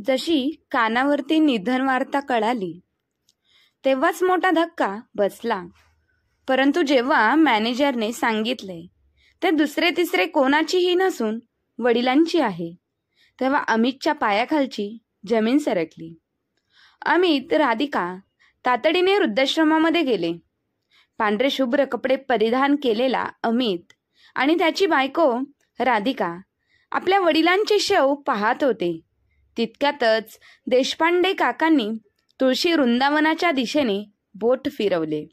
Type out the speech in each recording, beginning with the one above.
जशी कानावरती निधन वार्ता कळाली तेव्हाच मोठा धक्का बसला. परंतु जेव्हा मॅनेजरने सांगितले ते दुसरे तिसरे कोणाचीही नसून वडिलांची आहे, तेव्हा अमितच्या पायाखालची जमीन सरकली. अमित, राधिका तातडीने वृद्धाश्रमामध्ये गेले. पांढरे शुभ्र कपडे परिधान केलेला अमित आणि त्याची बायको राधिका आपल्या वडिलांचे शव पाहत होते. तितक्यातच देशपांडे काकांनी तुळशी वृंदावनाच्या दिशेने बोट फिरवले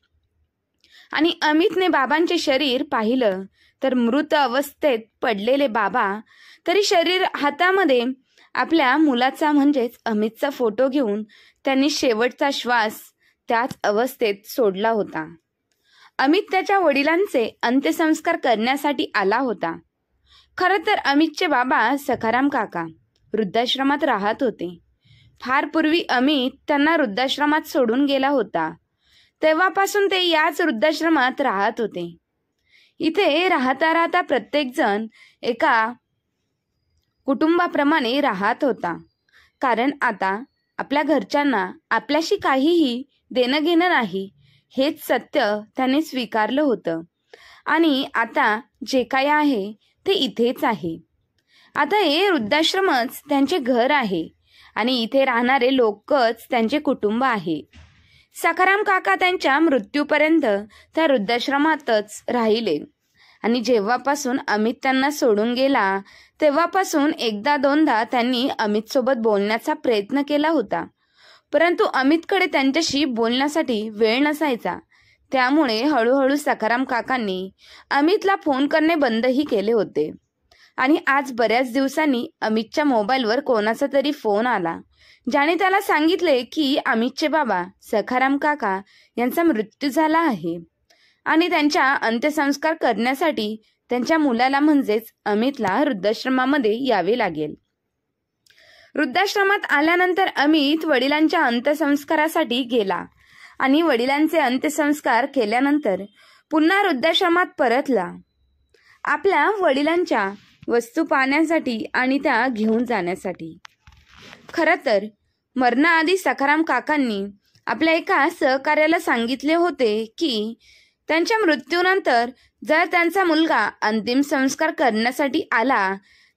आणि अमितने बाबांचे शरीर पाहिलं तर मृत अवस्थेत पडलेले बाबा तरी शरीर हातामध्ये आपल्या मुलाचा म्हणजेच अमितचा फोटो घेऊन त्यांनी शेवटचा श्वास त्याच अवस्थेत सोडला होता. अमित त्याच्या वडिलांचे अंत्यसंस्कार करण्यासाठी आला होता. खरं तर अमितचे बाबा सखाराम काका वृद्धाश्रमात राहत होते. फार पूर्वी अमित त्यांना वृद्धाश्रमात सोडून गेला होता. तेव्हापासून ते याच वृद्धाश्रमात राहत होते. इथे राहता राहता प्रत्येकजण एका कुटुंबाप्रमाणे राहत होता. कारण आता आपल्या घरच्यांना आपल्याशी काहीही देणं घेणं नाही हेच सत्य त्याने स्वीकारलं होतं. आणि आता जे काही आहे ते इथेच आहे. आता हे वृद्धाश्रमच त्यांचे घर आहे आणि इथे राहणारे लोकच त्यांचे कुटुंब आहे. सखाराम काका त्यांच्या मृत्यूपर्यंत त्या वृद्धाश्रमातच राहिले आणि जेव्हापासून अमित त्यांना सोडून गेला तेव्हापासून एकदा दोनदा त्यांनी अमित सोबत बोलण्याचा प्रयत्न केला होता. परंतु अमितकडे त्यांच्याशी बोलण्यासाठी वेळ नसायचा. त्यामुळे हळूहळू सखाराम काकांनी अमितला फोन करणे बंदही केले होते. आणि आज बऱ्याच दिवसांनी अमितच्या मोबाईलवर कोणाचा तरी फोन आला, ज्याने त्याला सांगितले की अमितचे बाबा सखाराम काका यांचा मृत्यू झाला आहे आणि त्यांच्या अंत्यसंस्कार करण्यासाठी त्यांच्या मुलाला म्हणजेच अमितला वृद्धाश्रमामध्ये यावे लागेल. वृद्धाश्रमात आल्यानंतर अमित वडिलांच्या अंत्यसंस्कारासाठी गेला आणि वडिलांचे अंत्यसंस्कार केल्यानंतर पुन्हा वृद्धाश्रमात परतला आपल्या वडिलांच्या वस्तू पाहण्यासाठी आणि त्या घेऊन जाण्यासाठी. खरं तर मरणाआधी सखाराम काकांनी आपल्या एका सहकार्याला सांगितले होते की त्यांच्या मृत्यूनंतर जर त्यांचा मुलगा अंतिम संस्कार करण्यासाठी आला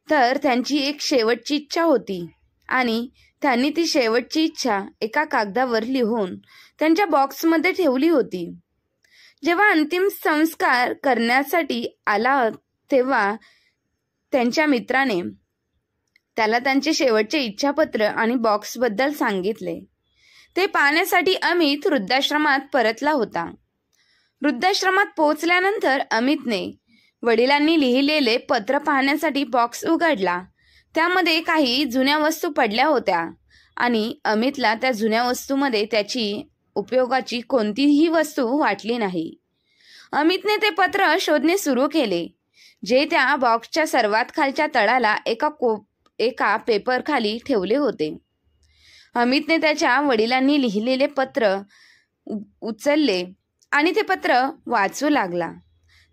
तर त्यांची एक शेवटची इच्छा होती आणि त्यांनी ती शेवटची इच्छा एका कागदावर लिहून त्यांच्या बॉक्समध्ये ठेवली होती. जेव्हा अंतिम संस्कार करण्यासाठी आला तेव्हा त्यांच्या मित्राने त्याला त्यांचे शेवटचे इच्छापत्र आणि बॉक्सबद्दल सांगितले. ते पाहण्यासाठी अमित वृद्धाश्रमात परतला होता. वृद्धाश्रमात पोहोचल्यानंतर अमितने वडिलांनी लिहिलेले पत्र पाहण्यासाठी बॉक्स उघडला. त्यामध्ये काही जुन्या वस्तू पडल्या होत्या आणि अमितला त्या जुन्या वस्तूमध्ये त्याची उपयोगाची कोणतीही वस्तू वाटली नाही. अमितने ते पत्र शोधणे सुरू केले, जे त्या बॉक्सच्या सर्वात खालच्या तळाला एका पेपर खाली ठेवले होते. अमितने त्याच्या वडिलांनी लिहिलेले पत्र उचलले आणि ते पत्र वाचू लागला.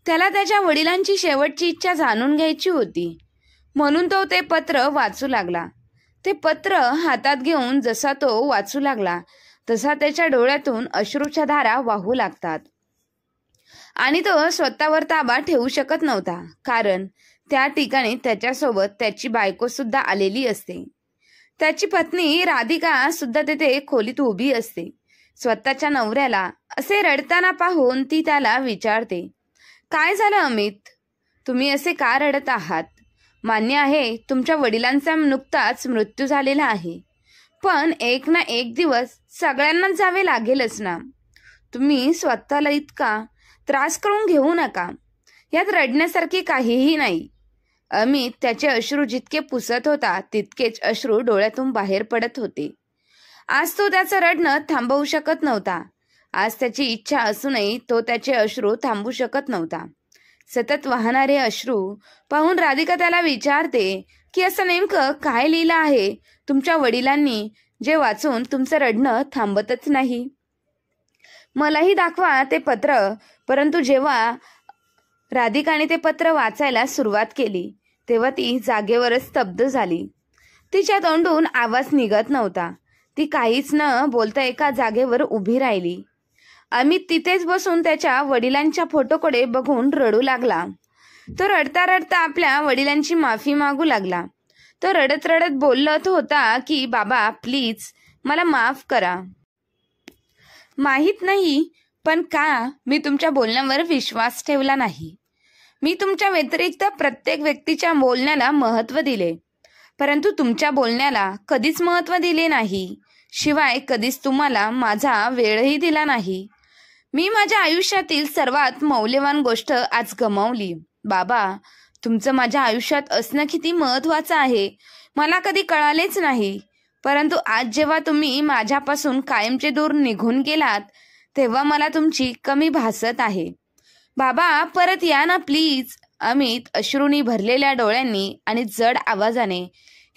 त्याला त्याच्या वडिलांची शेवटची इच्छा जाणून घ्यायची होती म्हणून तो ते पत्र वाचू लागला. ते पत्र हातात घेऊन जसा तो वाचू लागला तसा त्याच्या डोळ्यातून अश्रूच्या धारा वाहू लागतात आणि तो स्वतःवर ताबा ठेवू शकत नव्हता. कारण त्या ठिकाणी त्याच्यासोबत त्याची बायको सुद्धा आलेली असते. त्याची पत्नी राधिका सुद्धा तेथे खोलीत उभी असते. स्वतःच्या नवऱ्याला असे रडताना पाहून ती त्याला विचारते, काय झालं अमित, तुम्ही असे का रडत आहात? मान्य आहे तुमच्या वडिलांचा नुकताच मृत्यू झालेला आहे, पण एक ना एक दिवस सगळ्यांनाच जावे लागेलच ना. तुम्ही स्वतःला इतका त्रास करून घेऊ नका. यात रडण्यासारखे काहीही नाही. अमित त्याचे अश्रू जितके पुसत होता तितकेच अश्रू डोळ्यातून बाहेर पडत होते. आज तो त्याचं रडणं थांबवू शकत नव्हता. आज त्याची इच्छा असूनही तो त्याचे अश्रू थांबवू शकत नव्हता. सतत वाहणारे अश्रू पाहून राधिका त्याला विचारते की असं नेमकं काय लिहिलं आहे तुमच्या वडिलांनी जे वाचून तुमचं रडणं थांबतच नाही? मलाही दाखवा ते पत्र. परंतु जेव्हा राधिकाने ते पत्र वाचायला सुरुवात केली तेव्हा ती जागेवरच स्तब्ध झाली. तिच्या तोंडून आवाज निघत नव्हता. ती काहीच न बोलता एका जागेवर उभी राहिली. अमित तिथेच बसून त्याच्या वडिलांच्या फोटोकडे बघून रडू लागला. तो रडता रडता आपल्या वडिलांची माफी मागू लागला. तो रडत रडत बोलत होता की बाबा प्लीज मला माफ करा. माहीत नाही पण का मी तुमच्या बोलण्यावर विश्वास ठेवला नाही. मी तुमच्या व्यतिरिक्त प्रत्येक व्यक्तीच्या बोलण्याला महत्त्व दिले, परंतु तुमच्या बोलण्याला कधीच महत्त्व दिले नाही. शिवाय कधीच तुम्हाला माझा वेळही दिला नाही. मी माझ्या आयुष्यातील सर्वात मौल्यवान गोष्ट आज गमावली. बाबा, तुमचं माझ्या आयुष्यात असणं किती महत्त्वाचं आहे मला कधी कळालेच नाही. परंतु आज जेव्हा तुम्ही माझ्यापासून कायमचे दूर निघून गेलात तेव्हा मला तुमची कमी भासत आहे. बाबा परत या ना प्लीज. अमित अश्रूंनी भरलेल्या डोळ्यांनी आणि जड आवाजाने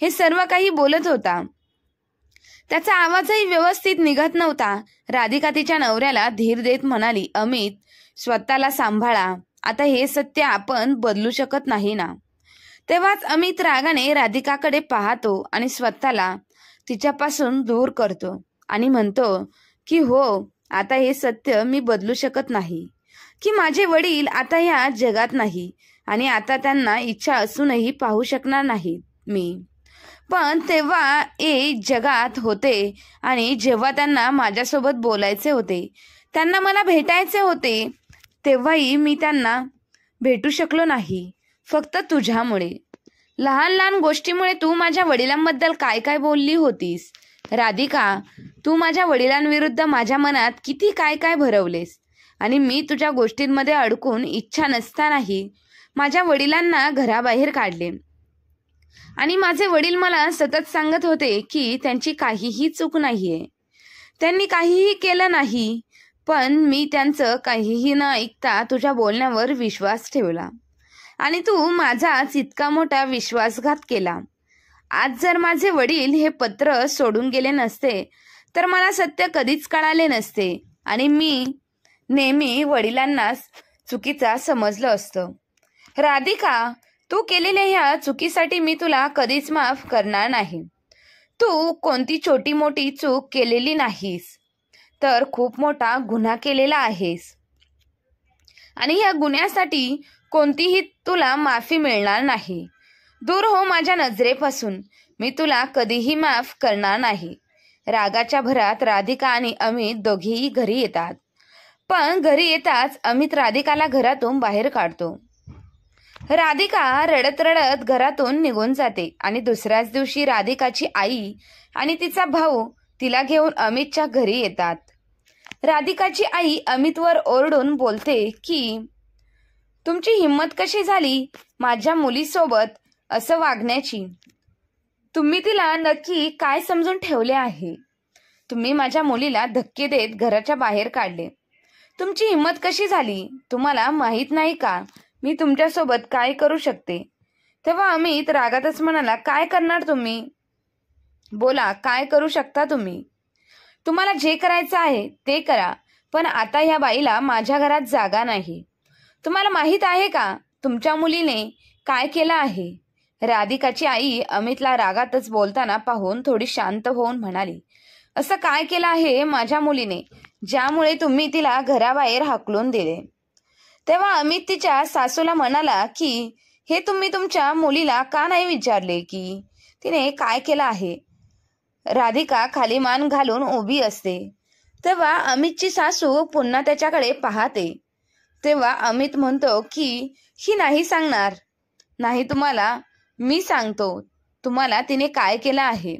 हे सर्व काही बोलत होता. त्याचा आवाजही व्यवस्थित निघत नव्हता. राधिका तिच्या नवऱ्याला धीर देत म्हणाली, अमित स्वतःला सांभाळा. आता हे सत्य आपण बदलू शकत नाही ना. तेव्हाच अमित रागाने राधिकाकडे पाहतो आणि स्वतःला तिच्यापासून दूर करतो आणि म्हणतो की हो, आता हे सत्य मी बदलू शकत नाही की माझे वडील आता ह्या जगात नाही आणि आता त्यांना इच्छा असूनही पाहू शकणार नाही मी. पण तेव्हा जगात होते आणि जेव्हा त्यांना माझ्यासोबत बोलायचे होते, त्यांना मला भेटायचे होते, तेव्हाही मी त्यांना भेटू शकलो नाही, फक्त तुझ्यामुळे. लहान लहान गोष्टीमुळे तू माझ्या वडिलांबद्दल काय काय बोलली होतीस. राधिका, तू माझ्या वडिलांविरुद्ध माझ्या मनात किती काय काय भरवलेस आणि मी तुझ्या गोष्टींमध्ये अडकून इच्छा नसतानाही माझ्या वडिलांना घराबाहेर काढले. आणि माझे वडील मला सतत सांगत होते की त्यांची काहीही चूक नाहीये, त्यांनी काहीही केलं नाही. पण मी त्यांचं काहीही न ऐकता तुझ्या बोलण्यावर विश्वास ठेवला आणि तू माझाच इतका मोठा विश्वासघात केला. आज जर माझे वडील हे पत्र सोडून गेले नसते तर मला सत्य कधीच कळाले नसते आणि मी नेहमी वडिलांनाच चुकीचा समजलं असतं. राधिका, तू केलेल्या ह्या चुकीसाठी मी तुला कधीच माफ करणार नाही. तू कोणती छोटी मोठी चूक केलेली नाहीस, तर खूप मोठा गुन्हा केलेला आहेस आणि ह्या गुन्ह्यासाठी कोणतीही तुला माफी मिळणार नाही. दूर हो माझ्या नजरेपासून. मी तुला कधीही माफ करणार नाही. रागाच्या भरात राधिका आणि अमित दोघेही घरी येतात. पण घरी येताच अमित राधिकाला घरातून बाहेर काढतो. राधिका रडत रडत घरातून निघून जाते आणि दुसऱ्याच दिवशी राधिकाची आई आणि तिचा भाऊ तिला घेऊन अमितच्या घरी येतात. राधिकाची आई अमितवर ओरडून बोलते की तुमची हिंमत कशी झाली माझ्या मुलीसोबत असं वागण्याची. तुम्ही तिला नक्की काय समजून ठेवले आहे. तुम्ही माझ्या मुलीला धक्के देत घराच्या बाहेर काढले. तुमची हिंमत कशी झाली. तुम्हाला माहित नाही का मी तुमच्यासोबत काय करू शकते. तेव्हा अमित रागातच म्हणाला, काय करणार तुम्ही. बोला, काय करू शकता तुम्ही. तुम्हाला जे करायचं आहे ते करा, पण आता ह्या बाईला माझ्या घरात जागा नाही. तुम्हाला माहित आहे का तुमच्या मुलीने काय केलं आहे. राधिकाची आई अमितला रागातच बोलताना पाहून थोडी शांत होऊन म्हणाली, असं काय केलं आहे माझ्या मुलीने ज्यामुळे तुम्ही तिला घराबाहेर हाकलून दिले. तेव्हा अमित तिच्या सासूला म्हणाला की हे तुम्ही तुमच्या मुलीला का नाही विचारले की तिने काय केलं आहे. राधिका खाली मान घालून उभी असते. तेव्हा अमितची सासू पुन्हा त्याच्याकडे पाहते. तेव्हा अमित म्हणतो की ही नाही सांगणार. नाही, तुम्हाला मी सांगतो तुम्हाला तिने काय केलं आहे.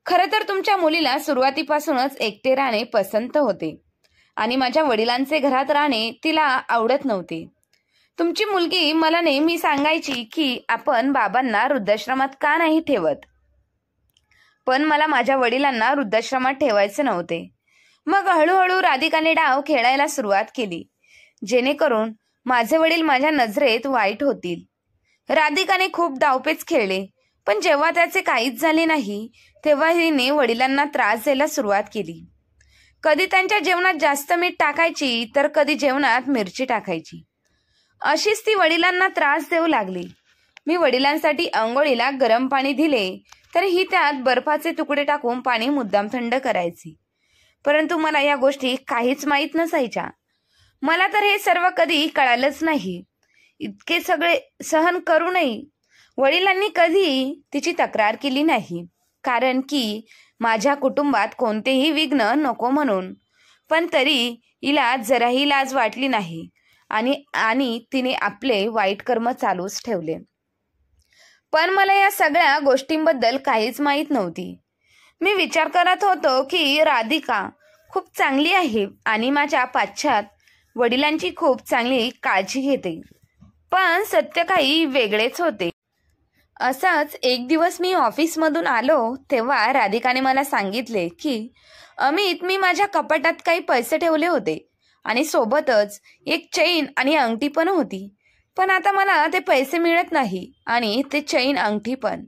खरं तर तुमच्या मुलीला सुरुवातीपासूनच एकटे राहणे पसंत होते आणि माझ्या वडिलांचे घरात राहणे तिला आवडत नव्हते. तुमची मुलगी मला नेहमी सांगायची की आपण बाबांना वृद्धाश्रमात का नाही ठेवत, पण मला माझ्या वडिलांना वृद्धाश्रमात ठेवायचे नव्हते. मग हळूहळू राधिकाने डाव खेळायला सुरुवात केली जेणेकरून माझे वडील माझ्या नजरेत वाईट होतील. राधिकाने खूप डावपेच खेळले, पण जेव्हा त्याचे काहीच झाले नाही तेव्हा हिने वडिलांना त्रास द्यायला सुरुवात केली. कधी त्यांच्या जेवणात जास्त मीठ टाकायची तर कधी जेवणात मिरची टाकायची. अशीच ती वडिलांना त्रास देऊ लागली. मी वडिलांसाठी अंघोळीला गरम पाणी दिले तर ही त्यात बर्फाचे तुकडे टाकून पाणी मुद्दाम थंड करायची. परंतु मला या गोष्टी काहीच माहीत नसायच्या. मला तर हे सर्व कधी कळालंच नाही. इतके सगळे सहन करूनही वडिलांनी कधी तिची तक्रार केली नाही, कारण की माझ्या कुटुंबात कोणतेही विघ्न नको म्हणून. पण तरी हिला जराही लाज वाटली नाही आणि तिने आपले वाईट कर्म चालूच ठेवले. पण मला या सगळ्या गोष्टींबद्दल काहीच माहीत नव्हती. मी विचार करत होतो की राधिका खूप चांगली आहे आणि माझ्या पाश्चात वडिलांची खूप चांगली काळजी घेते. पण सत्य काही वेगळेच होते. असाच एक दिवस मी ऑफिसमधून आलो तेव्हा राधिकाने मला सांगितले की अमित, मी माझ्या कपाटात काही पैसे ठेवले होते आणि सोबतच एक चैन आणि अंगठी पण होती. पण आता मला ते पैसे मिळत नाही आणि ते चैन अंगठी पण.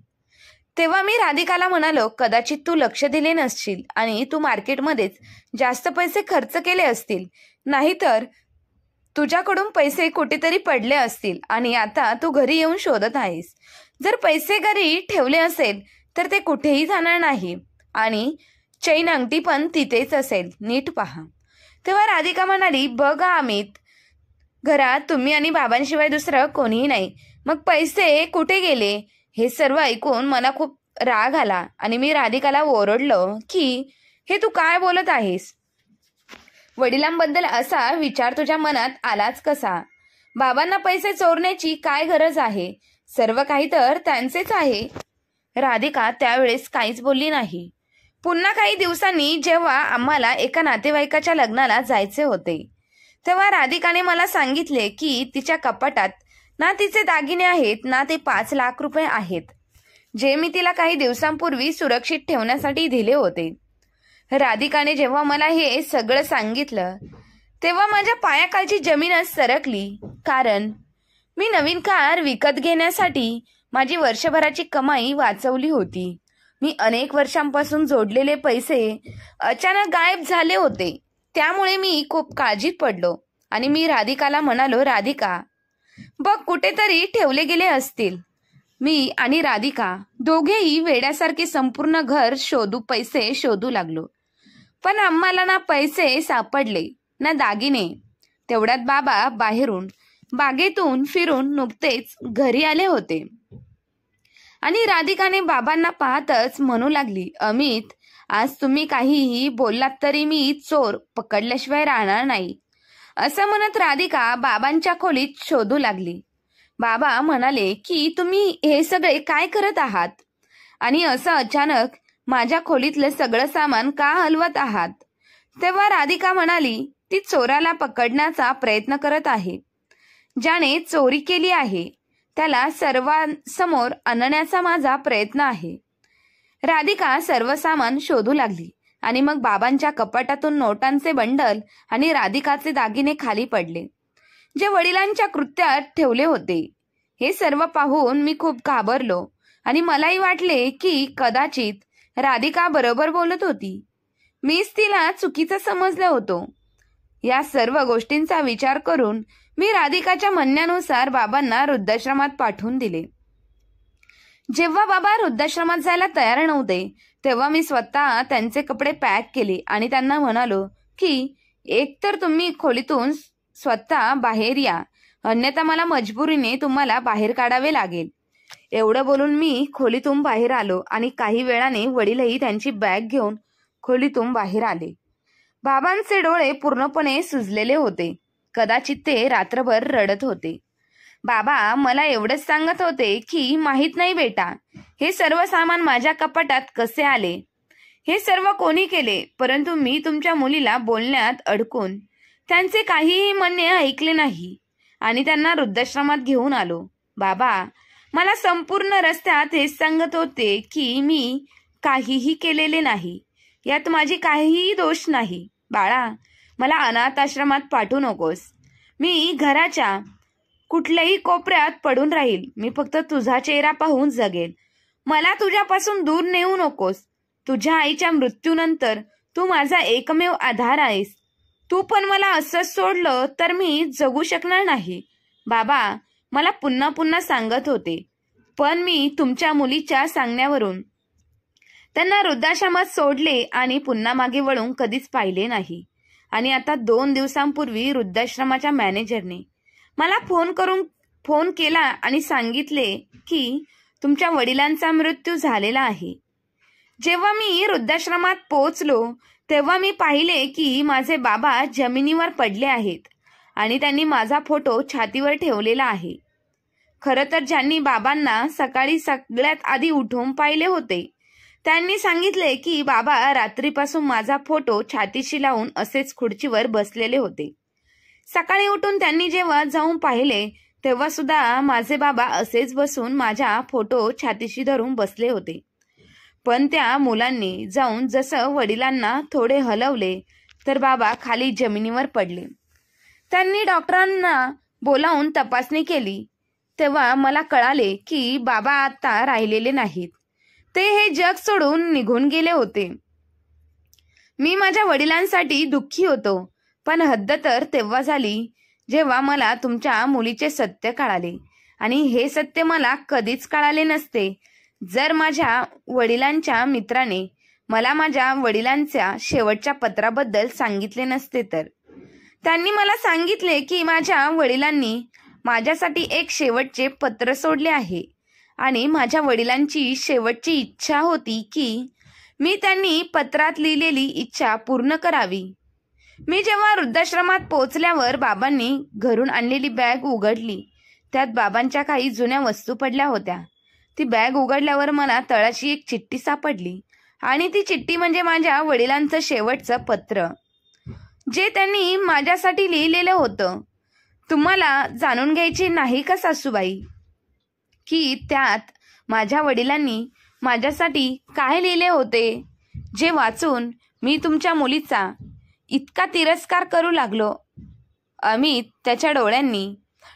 तेव्हा मी राधिकाला म्हणालो, कदाचित तू लक्ष दिले नसशील आणि तू मार्केटमध्येच जास्त पैसे खर्च केले असतील, नाहीतर तुझ्याकडून पैसे कुठेतरी पडले असतील आणि आता तू घरी येऊन शोधत आहेस. जर पैसे घरी ठेवले असेल तर ते कुठेही जाणार नाही आणि चैन अंगठी पण तिथेच असेल, नीट पहा. तेव्हा राधिका म्हणाली, बघा अमित, घरात तुम्ही आणि बाबांशिवाय दुसरं कोणीही नाही, मग पैसे कुठे गेले? हे सर्व ऐकून मला खूप राग आला आणि मी राधिकाला ओरडलो की हे तू काय बोलत आहेस? वडिलांबद्दल असा विचार तुझ्या मनात आलाच कसा? बाबांना पैसे चोरण्याची काय गरज आहे? सर्व काही तर त्यांचेच आहे. राधिका त्यावेळेस काहीच बोलली नाही. पुन्हा काही दिवसांनी जेव्हा आम्हाला एका नातेवाईकाच्या लग्नाला जायचे होते तेव्हा राधिकाने मला सांगितले की तिच्या कपाटात ना तिचे दागिने आहेत ना ते 5 लाख रुपये आहेत, जे मी तिला काही दिवसांपूर्वी सुरक्षित ठेवण्यासाठी दिले होते. राधिकाने जेव्हा मला हे सगळं सांगितलं तेव्हा माझ्या पायाखालची जमीनच सरकली, कारण मी नवीन कार विकत घेण्यासाठी माझी वर्षभराची कमाई वाचवली होती. मी अनेक वर्षांपासून जोडलेले पैसे अचानक गायब झाले होते. त्यामुळे मी खूप काळजीत पडलो आणि मी राधिकाला म्हणालो, राधिका बघ, कुठेतरी ठेवले गेले असतील. मी आणि राधिका दोघेही वेड्यासारखे संपूर्ण घर पैसे शोधू लागलो. पण आम्हाला ना पैसे सापडले ना दागिने. तेवढ्यात बाबा बाहेरून बागेतून फिरून नुकतेच घरी आले होते आणि राधिकाने बाबांना पाहतच म्हणू लागली, अमित, आज तुम्ही काहीही बोललात तरी मी चोर पकडल्याशिवाय राहणार नाही. असं म्हणत राधिका बाबांच्या खोलीत शोधू लागली. बाबा म्हणाले की तुम्ही हे सगळे काय करत आहात आणि असं अचानक माझ्या खोलीतलं सगळं सामान का हलवत आहात? तेव्हा राधिका म्हणाली, ती चोराला पकडण्याचा प्रयत्न करत आहे. ज्याने चोरी केली आहे त्याला सर्वांसमोर आणण्याचा माझा प्रयत्न आहे. राधिका सर्व सामान शोधू लागली आणि मग बाबांच्या कपाटातून नोटांचे बंडल आणि राधिकाचे दागिने खाली पडले, जे वडिलांच्या कृत्यात ठेवले होते. हे सर्व पाहून मी खूप घाबरलो आणि मलाही वाटले की कदाचित राधिका बरोबर बोलत होती. मीच तिला चुकीचं समजलं होतं. या सर्व गोष्टींचा विचार करून मी राधिकाच्या म्हणण्यानुसार बाबांना वृद्धाश्रमात पाठवून दिले. जेव्हा बाबा वृद्धाश्रमात जायला तयार नव्हते तेव्हा मी स्वतः त्यांचे कपडे पॅक केले आणि त्यांना म्हणालो की एकतर तुम्ही खोलीतून स्वतः बाहेर या, अन्यथा मला मजबुरीने तुम्हाला बाहेर काढावे लागेल. एवढं बोलून मी खोलीतून बाहेर आलो आणि काही वेळाने वडीलही त्यांची बॅग घेऊन खोलीतून बाहेर आले. बाबांचे डोळे पूर्णपणे सुजलेले होते. कदाचित ते रात्रभर रडत होते. बाबा मला एवढंच सांगत होते की माहित नाही बेटा, हे सर्व सामान माझ्या कपाटात कसे आले, हे सर्व कोणी केले, परंतु मी तुमच्या मुलीला बोलण्यात अडकून त्यांचे काहीही म्हणणे ऐकले नाही आणि त्यांना वृद्धाश्रमात घेऊन आलो. बाबा मला संपूर्ण रस्त्यात हेच सांगत होते की मी काहीही केलेले नाही, यात माझी काहीही दोष नाही. बाळा, मला अनाथ आश्रमात पाठवू नकोस. मी घराच्या कुठल्याही कोपऱ्यात पडून राहील. मी फक्त तुझा चेहरा पाहून जगेल. मला तुझ्यापासून दूर नेऊ नकोस. तुझ्या आईच्या मृत्यूनंतर तू माझा एकमेव आधार आहेस. तू पण मला असंच सोडलं तर मी जगू शकणार नाही. बाबा मला पुन्हा पुन्हा सांगत होते, पण मी तुमच्या मुलीच्या सांगण्यावरून त्यांना वृद्धाश्रमात सोडले आणि पुन्हा मागे वळून कधीच पाहिले नाही. आणि आता 2 दिवसांपूर्वी वृद्धाश्रमाच्या मॅनेजरने मला फोन केला आणि सांगितले की तुमच्या वडिलांचा मृत्यू झालेला आहे. जेव्हा मी वृद्धाश्रमात पोहोचलो तेव्हा मी पाहिले की माझे बाबा जमिनीवर पडले आहेत आणि त्यांनी माझा फोटो छातीवर ठेवलेला आहे. खरं तर ज्यांनी बाबांना सकाळी सगळ्यात आधी उठून पाहिले होते त्यांनी सांगितले की बाबा रात्रीपासून माझा फोटो छातीशी लावून असेच खुर्चीवर बसलेले होते. सकाळी उठून त्यांनी जेव्हा जाऊन पाहिले तेव्हा सुद्धा माझे बाबा असेच बसून माझा फोटो छातीशी धरून बसले होते. पण त्या मुलांनी जाऊन जसं वडिलांना थोडे हलवले तर बाबा खाली जमिनीवर पडले. त्यांनी डॉक्टरांना बोलावून तपासणी केली तेव्हा मला कळाले की बाबा आता राहिलेले नाहीत. ते हे जग सोडून निघून गेले होते. मी माझ्या वडिलांसाठी दुःखी होतो, पण हद्द तर तेव्हा झाली जेव्हा मला तुमच्या मुलीचे सत्य कळाले. आणि हे सत्य मला कधीच कळाले नसते जर माझ्या वडिलांच्या मित्राने मला माझ्या वडिलांच्या शेवटच्या पत्राबद्दल सांगितले नसते तर. त्यांनी मला सांगितले की माझ्या वडिलांनी माझ्यासाठी एक शेवटचे पत्र सोडले आहे आणि माझ्या वडिलांची शेवटची इच्छा होती की मी त्यांनी पत्रात लिहिलेली इच्छा पूर्ण करावी. मी जेव्हा वृद्धाश्रमात पोहोचल्यावर बाबांनी घरून आणलेली बॅग उघडली. त्यात बाबांच्या काही जुन्या वस्तू पडल्या होत्या. ती बॅग उघडल्यावर मला तळाशी एक चिठ्ठी सापडली आणि ती चिठ्ठी म्हणजे माझ्या वडिलांचं शेवटचं पत्र जे त्यांनी माझ्यासाठी लिहिलेलं होतं. तुम्हाला जाणून घ्यायचे नाही का सासूबाई की त्यात माझ्या वडिलांनी माझ्यासाठी काय लिहिले होते, जे वाचून मी तुमच्या मुलीचा इतका तिरस्कार करू लागलो. अमित त्याच्या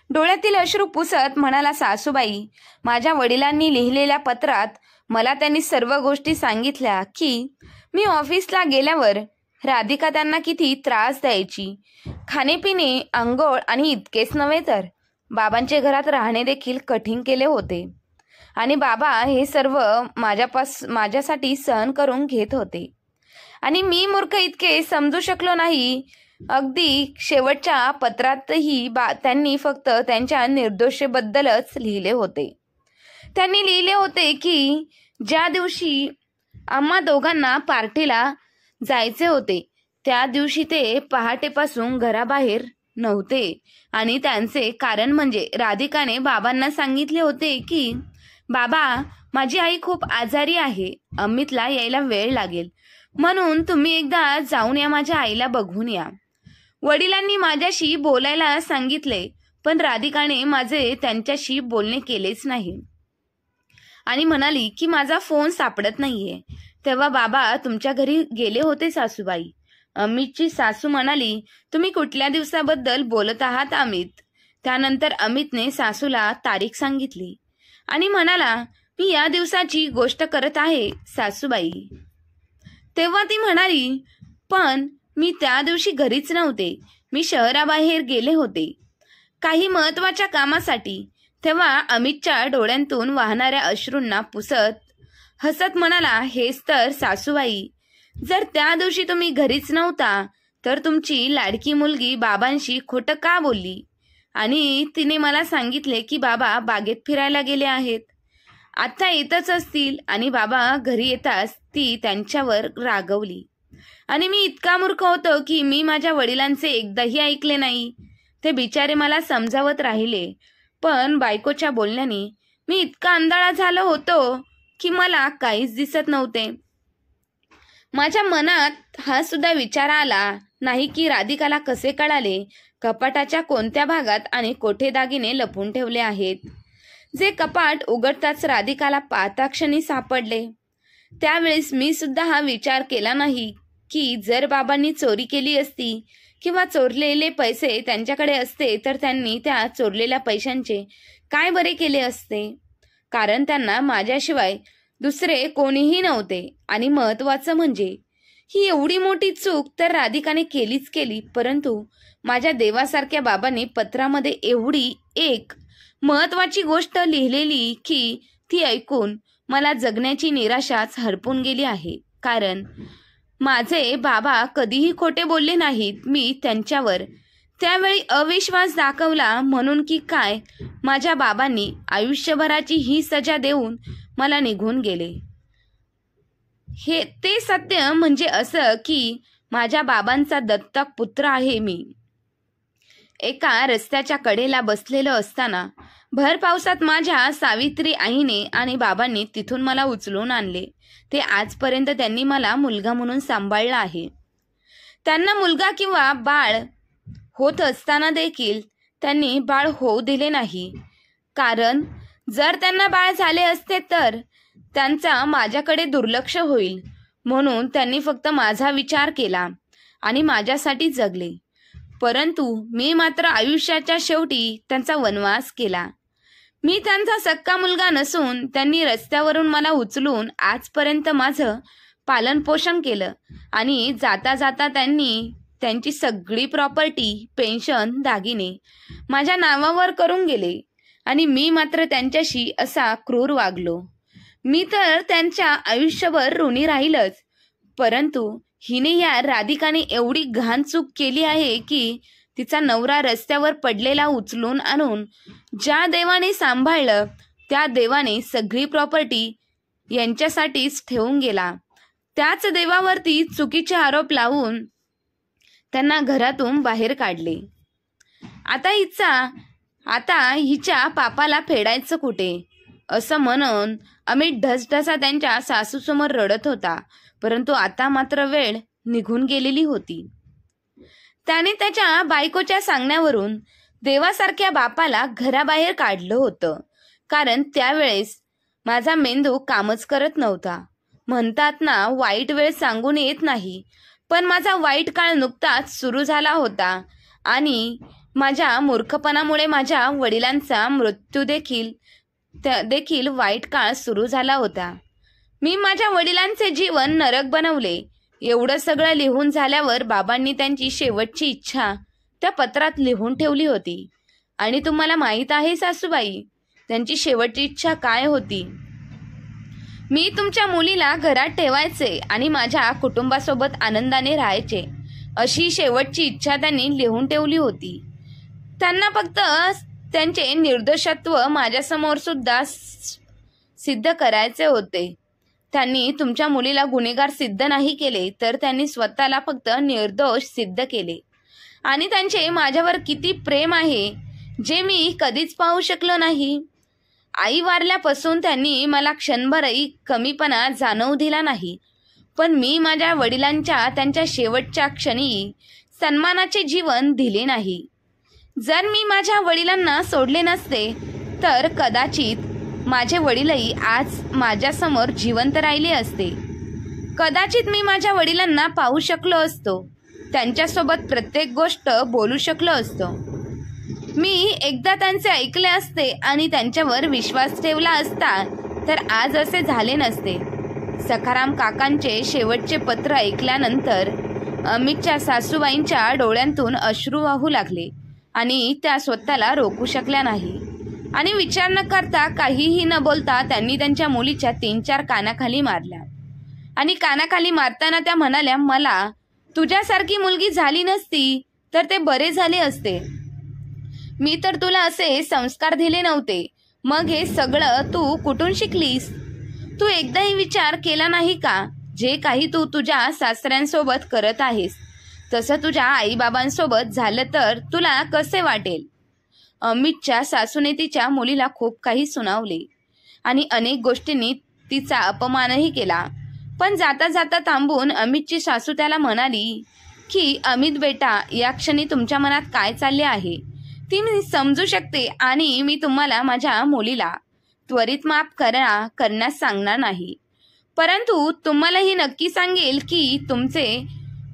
डोळ्यातील अश्रू पुसत म्हणाला, सासूबाई, माझ्या वडिलांनी लिहिलेल्या पत्रात मला त्यांनी सर्व गोष्टी सांगितल्या की मी ऑफिसला गेल्यावर राधिका त्यांना किती त्रास द्यायची. खाणेपिणे, अंघोळ आणि इतकेच नव्हे तर बाबांचे घरात राहणे देखील कठीण केले होते आणि बाबा हे सर्व माझ्यासाठी सहन करून घेत होते आणि मी मूर्ख इतके समजू शकलो नाही. अगदी शेवटच्या पत्रातही त्यांनी फक्त त्यांच्या निर्दोषतेबद्दलच लिहिले होते. त्यांनी लिहिले होते की ज्या दिवशी आम्हा दोघांना पार्टीला जायचे होते त्या दिवशी ते पहाटेपासून घराबाहेर नव्हते आणि त्यांचे कारण म्हणजे राधिकाने बाबांना सांगितले होते की बाबा, माझी आई खूप आजारी आहे, अमितला यायला वेळ लागेल, म्हणून तुम्ही एकदा जाऊन या, माझ्या आईला बघून या. वडिलांनी माझ्याशी बोलायला सांगितले पण राधिकाने माझे त्यांच्याशी बोलणे केलेच नाही आणि म्हणाली की माझा फोन सापडत नाहीये. तेव्हा बाबा तुमच्या घरी गेले होते सासूबाई. अमितची सासू म्हणाली, तुम्ही कुठल्या दिवसाबद्दल बोलत आहात अमित? त्यानंतर अमितने सासूला तारीख सांगितली आणि म्हणाला, मी या दिवसाची गोष्ट करत आहे सासूबाई. तेव्हा ती म्हणाली, पण मी त्या दिवशी घरीच नव्हते, मी शहराबाहेर गेले होते काही महत्वाच्या कामासाठी. तेव्हा अमितच्या डोळ्यांतून वाहणाऱ्या अश्रूंना पुसत हसत म्हणाला, हेच तर सासूबाई, जर त्या दिवशी तुम्ही घरीच नव्हता तर तुमची लाडकी मुलगी बाबांशी खोटं का बोलली आणि तिने मला सांगितले की बाबा बागेत फिरायला गेले आहेत, आता येतच असतील. आणि बाबा घरी येताच ती त्यांच्यावर रागवली आणि मी इतका मूर्ख होतो की मी माझ्या वडिलांचे एकदाही ऐकले नाही. ते बिचारे मला समजावत राहिले पण बायकोच्या बोलण्याने मी इतका आंधळा झालो होतो की मला काहीच दिसत नव्हते. माझ्या मनात हा सुद्धा विचार आला नाही की राधिकाला कसे कळाले कपाटाच्या कोणत्या भागात आणि कोठे दागिने लपून ठेवले आहेत, जे कपाट उघडताच राधिकाला पाहता क्षणी सापडले. त्यावेळेस मी सुद्धा हा विचार केला नाही की जर बाबांनी चोरी केली असती किंवा चोरलेले पैसे त्यांच्याकडे असते तर त्यांनी त्या चोरलेल्या पैशांचे काय बरे केले असते, कारण त्यांना माझ्याशिवाय दुसरे कोणीही नव्हते. आणि महत्वाचं म्हणजे ही एवढी मोठी चूक तर राधिकाने केलीच केली, परंतु माझ्या देवासारख्या बाबांनी पत्रामध्ये एवढी एक महत्वाची गोष्ट लिहिलेली की ती ऐकून मला जगण्याची निराशाच हरपून गेली आहे. कारण माझे बाबा कधीही खोटे बोलले नाहीत. मी त्यांच्यावर त्यावेळी अविश्वास दाखवला म्हणून की काय माझ्या बाबांनी आयुष्यभराची ही सजा देऊन मला निघून गेले. ते सत्य म्हणजे असं की माझ्या बाबांचा दत्तक पुत्र आहे मी. एका रस्त्याच्या कडेला बसलेलो असताना भर पावसात माझ्या सावित्री आईने आणि बाबांनी तिथून मला उचलून आणले. ते आजपर्यंत त्यांनी मला मुलगा म्हणून सांभाळला आहे. त्यांना मुलगा किंवा बाळ होत असताना देखील त्यांनी बाळ होऊ दिले नाही. कारण जर त्यांना बाळ झाले असते तर त्यांचा माझ्याकडे दुर्लक्ष होईल, म्हणून त्यांनी फक्त माझा विचार केला आणि माझ्यासाठी जगले. परंतु मी मात्र आयुष्याच्या शेवटी त्यांचा वनवास केला. मी त्यांचा सक्का मुलगा नसून त्यांनी रस्त्यावरून मला उचलून आजपर्यंत माझं पालनपोषण केलं आणि जाता जाता त्यांनी त्यांची सगळी प्रॉपर्टी, पेन्शन, दागिने माझ्या नावावर करून गेले आणि मी मात्र त्यांच्याशी असा क्रूर वागलो. मी तर त्यांच्या आयुष्यभर ऋणी राहीलच, परंतु हिने या राधिकाने एवढी घाण चूक केली आहे की तिचा नवरा रस्त्यावर पडलेला उचलून आणून ज्या देवाने सांभाळलं त्या देवाने सगळी प्रॉपर्टी यांच्यासाठीच ठेवून गेला. त्याच देवावरती चुकीचे आरोप लावून त्यांना घरातून बाहेर काढले. आता हिच्या पापाला फेडायचं कुठे असं म्हणून अमित ढसढसा त्यांच्या सासूसमोर रडत होता. परंतु आता मात्र वेळ निघून गेलेली होती. त्याने त्याच्या बायकोच्या सांगण्यावरून देवासारख्या बापाला घराबाहेर काढलं होतं. कारण त्यावेळेस माझा मेंदू कामच करत नव्हता. म्हणतात ना, वाईट वेळ सांगून येत नाही, पण माझा वाईट काळ नुकताच सुरू झाला होता आणि माझ्या मूर्खपणामुळे माझ्या वडिलांचा मृत्यू देखील वाईट काळ सुरू झाला होता. मी माझ्या वडिलांचे जीवन नरक बनवले. एवढं सगळं लिहून झाल्यावर बाबांनी त्यांची शेवटची इच्छा त्या पत्रात लिहून ठेवली होती. आणि तुम्हाला माहीत आहे सासूबाई, त्यांची शेवटची इच्छा काय होती? मी तुमच्या मुलीला घरात ठेवायचे आणि माझ्या कुटुंबासोबत आनंदाने राहायचे, अशी शेवटची इच्छा त्यांनी लिहून ठेवली होती. त्यांना फक्त त्यांचे निर्दोषत्व माझ्यासमोर सुद्धा सिद्ध करायचे होते. त्यांनी तुमच्या मुलीला गुन्हेगार सिद्ध नाही केले, तर त्यांनी स्वतःला फक्त निर्दोष सिद्ध केले. आणि त्यांचे माझ्यावर किती प्रेम आहे जे मी कधीच पाहू शकलो नाही. आई वारल्यापासून त्यांनी मला क्षणभरही कमीपणा जाणवू दिला नाही. पण मी माझ्या वडिलांच्या त्यांच्या शेवटच्या क्षणी सन्मानाचे जीवन दिले नाही. जर मी माझ्या वडिलांना सोडले नसते तर कदाचित माझे वडीलही आज माझ्यासमोर जिवंत राहिले असते. कदाचित मी माझ्या वडिलांना पाहू शकलो असतो, त्यांच्यासोबत प्रत्येक गोष्ट बोलू शकलो असतो. मी एकदा त्यांचे ऐकले असते आणि त्यांच्यावर विश्वास ठेवला असता तर आज असे झाले नसते. सखाराम काकांचे शेवटचे पत्र ऐकल्यानंतर अमितच्या सासूबाईंच्या डोळ्यांतून अश्रू वाहू लागले आणि त्या स्वतःला रोखू शकल्या नाही. आणि विचार न करता, काहीही न बोलता त्यांनी त्यांच्या मुलीच्या 3-4 कानाखाली मारल्या. आणि कानाखाली मारताना त्या म्हणाल्या, मला तुझ्यासारखी मुलगी झाली नसती तर ते बरे झाले असते. मी तर तुला असे संस्कार दिले नव्हते. मग हे सगळं तू कुठून शिकलीस? तू एकदाही विचार केला नाही का? जे काही तू तुझ्या सासऱ्यांसोबत करत आहेस तसं तुझ्या आईबाबांसोबत झालं तर तुला कसे वाटेल? अमितच्या सासूने तिच्या मुलीला खूप काही सुनावले आणि अनेक गोष्टींनी तिचा अपमानही केला. पण जाता जाता थांबून अमितची सासू त्याला म्हणाली की अमित बेटा, या क्षणी तुमच्या मनात काय चालले आहे ती मी समजू शकते आणि मी तुम्हाला माझ्या मुलीला त्वरित माफ करण्यास सांगणार नाही. परंतु तुम्हाला ही नक्की सांगेल की तुमचे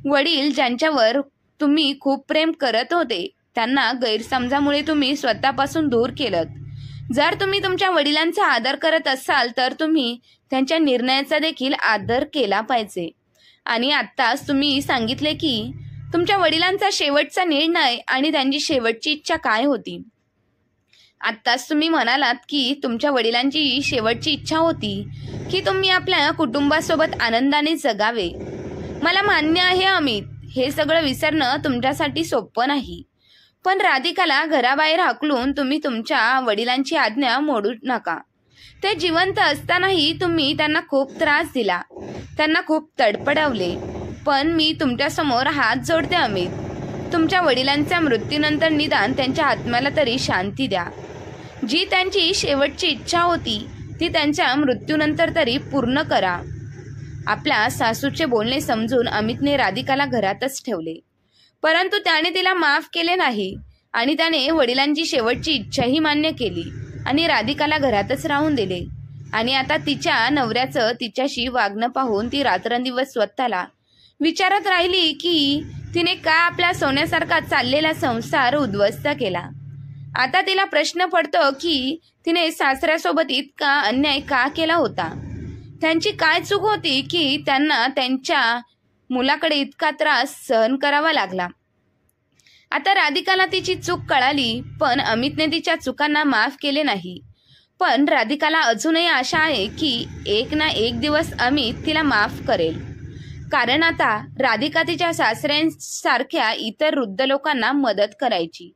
वडील ज्यांच्यावर तुम्ही खूप प्रेम करत होते त्यांना गैरसमजामुळे तुम्ही स्वतःपासून दूर केलं. जर तुम्ही तुमच्या वडिलांचा आदर करत असाल तर तुम्ही त्यांच्या निर्णयाचा देखील आदर केला पाहिजे. आणि आत्ताच तुम्ही सांगितले की तुमच्या वडिलांचा शेवटचा निर्णय आणि त्यांची शेवटची इच्छा काय होती. आत्ताच तुम्ही म्हणालात की तुमच्या वडिलांची शेवटची इच्छा होती की तुम्ही आपल्या कुटुंबासोबत आनंदाने जगावे. मला मान्य आहे अमित, हे सगळं विसरणं तुमच्यासाठी सोपं नाही. पण राधिकाला घराबाहेर हाकलून तुम्ही तुमच्या वडिलांची आज्ञा मोडू नका. ते जिवंत असतानाही तुम्ही त्यांना खूप त्रास दिला, त्यांना खूप तडपडवले. पण मी तुमच्यासमोर हात जोडते अमित, तुमच्या वडिलांच्या मृत्यूनंतर निदान त्यांच्या आत्म्याला तरी शांती द्या. जी त्यांची शेवटची इच्छा होती ती त्यांच्या मृत्यूनंतर तरी पूर्ण करा. आपल्या सासूचे बोलणे समजून अमितने राधिकाला घरातच ठेवले. परंतु त्याने तिला माफ केले नाही आणि त्याने वडिलांची शेवटची इच्छाही मान्य केली आणि राधिकाला घरातच राहून दिले. आणि आता तिच्या नवऱ्याचं तिच्याशी वागणं पाहून ती रात्रंदिवस स्वतःला विचारत राहिली की तिने का आपला सोन्यासारखा चाललेला संसार उद्ध्वस्त केला. आता तिला प्रश्न पडतो की तिने सासऱ्यासोबत इतका अन्याय का केला होता. त्यांची काय चूक होती की त्यांना त्यांच्या मुलाकडे इतका त्रास सहन करावा लागला. आता राधिकाला तिची चूक कळाली, पण अमितने तिच्या चुकांना माफ केले नाही. पण राधिकाला अजूनही आशा आहे की एक ना एक दिवस अमित तिला माफ करेल. कारण आता राधिका तिच्या सासऱ्यांसारख्या इतर वृद्ध लोकांना मदत करायची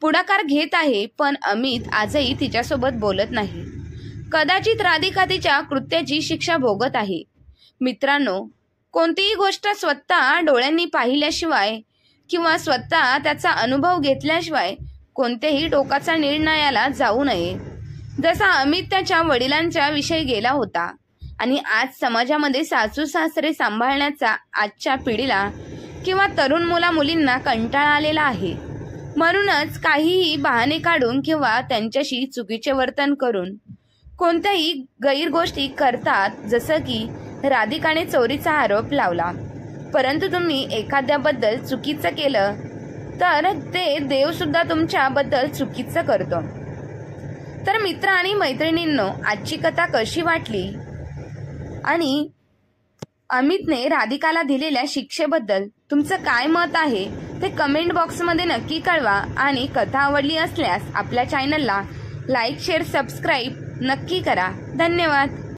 पुढाकार घेत आहे. पण अमित आजही तिच्यासोबत बोलत नाही. कदाचित राधिका तिच्या कृत्याची शिक्षा भोगत आहे. मित्रांनो, कोणतीही गोष्ट स्वतः डोळ्यांनी पाहिल्याशिवाय किंवा स्वतः त्याचा अनुभव घेतल्याशिवाय कोणत्याही टोकाचा निर्णयाला जाऊ नये. जसा अमित त्याच्या वडिलांच्या विषयी गेला होता आणि आज समाजामध्ये सासू सासरे सांभाळण्याचा आजच्या पिढीला किंवा तरुण मुला मुलींना कंटाळा आलेला आहे. म्हणूनच काहीही बहाणे काढून किंवा त्यांच्याशी चुकीचे वर्तन करून कोणत्याही गैर गोष्टी करतात. जसं की राधिकाने चोरीचा आरोप लावला, परंतु तुम्ही एखाद्याबद्दल चुकीचं केलं तर ते देव सुद्धा तुमच्याबद्दल चुकीचं करतो. तर मित्र आणि मैत्रिणींनो, आजची कथा कशी वाटली आणि अमितने राधिकाला दिलेल्या शिक्षेबद्दल तुमचं काय मत आहे ते कमेंट बॉक्समध्ये नक्की कळवा. आणि कथा आवडली असल्यास आपल्या चॅनलला लाईक, शेअर, सबस्क्राईब नक्की करा. धन्यवाद.